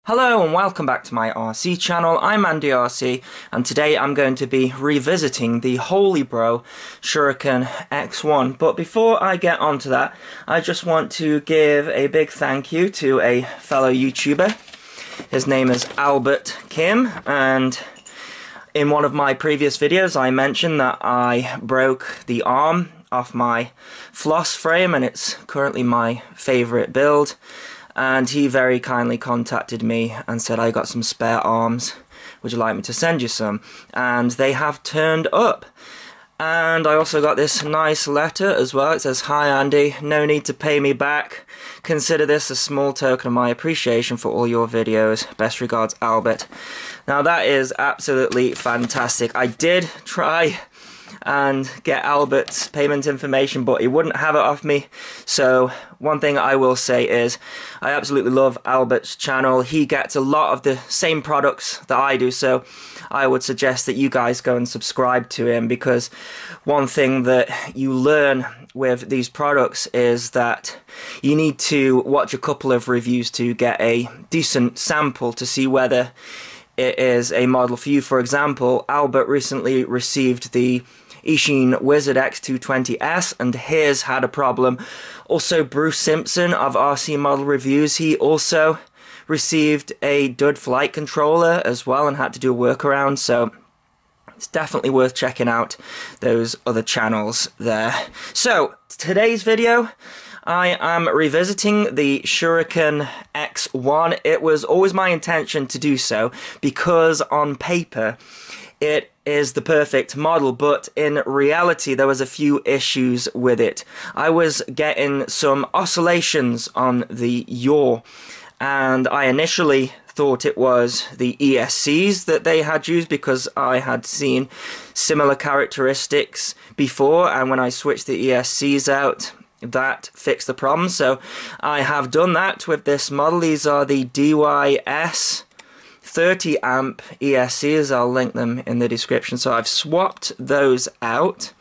Hello and welcome back to my RC channel. I'm AndyRC and today I'm going to be revisiting the Holy Bro Shuriken X1. But before I get onto that, I just want to give a big thank you to a fellow YouTuber. His name is Albert Kim, and in one of my previous videos I mentioned that I broke the arm off my floss frame and it's currently my favourite build. And he very kindly contacted me and said, I got some spare arms, would you like me to send you some? And they have turned up. And I also got this nice letter as well. It says, "Hi Andy, no need to pay me back. Consider this a small token of my appreciation for all your videos. Best regards, Albert." Now that is absolutely fantastic. I did try and get Albert's payment information, but he wouldn't have it off me. So one thing I will say is I absolutely love Albert's channel. He gets a lot of the same products that I do, so I would suggest that you guys go and subscribe to him, because one thing that you learn with these products is that you need to watch a couple of reviews to get a decent sample to see whether it is a model for you. For example, Albert recently received the Shuriken Wizard X220S and his had a problem. Also, Bruce Simpson of RCModelReviews, he also received a dud flight controller as well and had to do a workaround, so it's definitely worth checking out those other channels there. So, today's video, I am revisiting the Shuriken X1. It was always my intention to do so because on paper it is the perfect model, but in reality there was a few issues with it. I was getting some oscillations on the yaw, and I initially thought it was the ESCs that they had used because I had seen similar characteristics before, and when I switched the ESCs out, that fixed the problem. So I have done that with this model. These are the DYS 30 amp ESCs. I'll link them in the description. So I've swapped those out.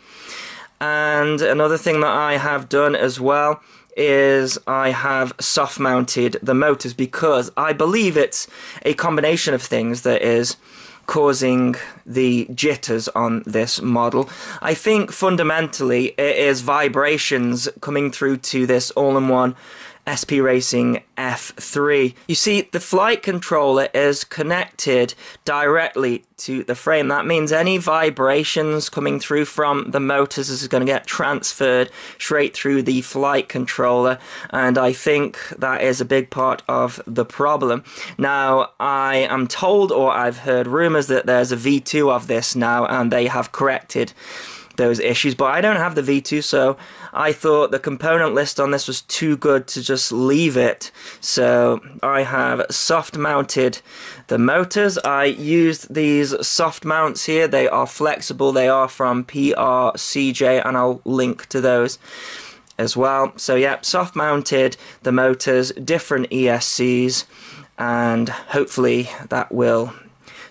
And another thing that I have done as well is I have soft mounted the motors, because I believe it's a combination of things that is causing the jitters on this model. I think fundamentally it is vibrations coming through to this all-in-one SP Racing F3. You see, the flight controller is connected directly to the frame. That means any vibrations coming through from the motors is going to get transferred straight through the flight controller, and I think that is a big part of the problem. Now, I am told, or I've heard rumors, that there's a V2 of this now and they have corrected those issues, but I don't have the V2, so I thought the component list on this was too good to just leave it. So I have soft mounted the motors. I used these soft mounts here. They are flexible. They are from PRCJ, and I'll link to those as well. So yeah, soft mounted the motors, different ESCs, and hopefully that will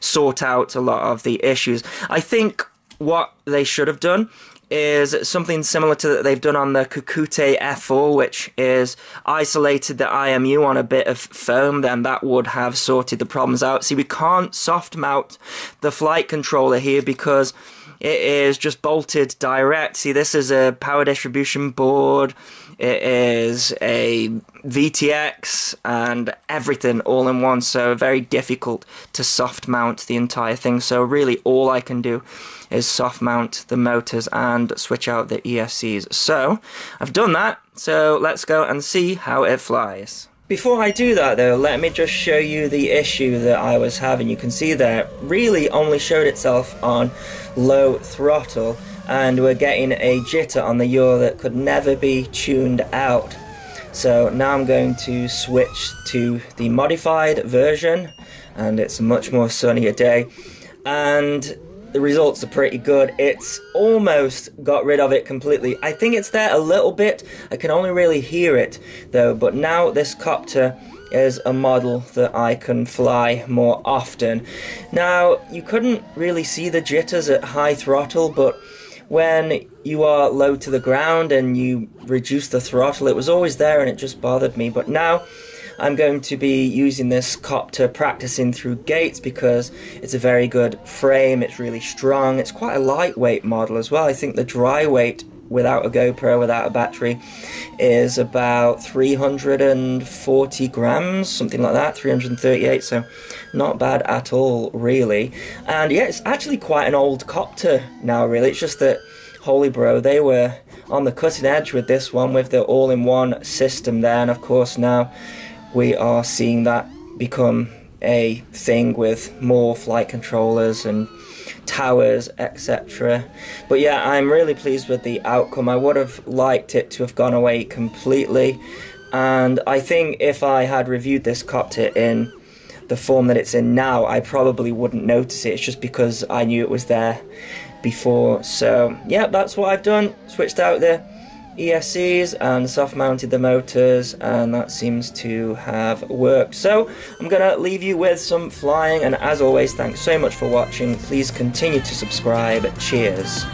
sort out a lot of the issues. I think what they should have done is something similar to that they've done on the Kukute F4, which is isolated the IMU on a bit of foam. Then that would have sorted the problems out. See, we can't soft mount the flight controller here because it is just bolted direct. See, this is a power distribution board, it is a VTX and everything all in one, so very difficult to soft mount the entire thing. So really all I can do is soft mount the motors and switch out the ESCs. So I've done that, so let's go and see how it flies. Before I do that though, let me just show you the issue that I was having. You can see there, really only showed itself on low throttle, and we're getting a jitter on the yaw that could never be tuned out. So now I'm going to switch to the modified version, and it's a much more sunnier day, and the results are pretty good. It's almost got rid of it completely. I think it's there a little bit. I can only really hear it though, but now this copter is a model that I can fly more often. Now, you couldn't really see the jitters at high throttle, but when you are low to the ground and you reduce the throttle, it was always there and it just bothered me. But now I'm going to be using this copter practicing through gates because it's a very good frame, it's really strong, it's quite a lightweight model as well. I think the dry weight without a GoPro, without a battery, is about 340 grams, something like that, 338, so not bad at all, really. And yeah, it's actually quite an old copter now, really. It's just that HolyBro, they were on the cutting edge with this one, with the all-in-one system there, and of course now we are seeing that become a thing with more flight controllers and towers, etc. But yeah, I'm really pleased with the outcome. I would have liked it to have gone away completely, and I think if I had reviewed this copter in the form that it's in now, I probably wouldn't notice it. It's just because I knew it was there before. So yeah, that's what I've done. Switched out the ESCs and soft mounted the motors, and that seems to have worked. So I'm gonna leave you with some flying, and as always, thanks so much for watching. Please continue to subscribe. Cheers.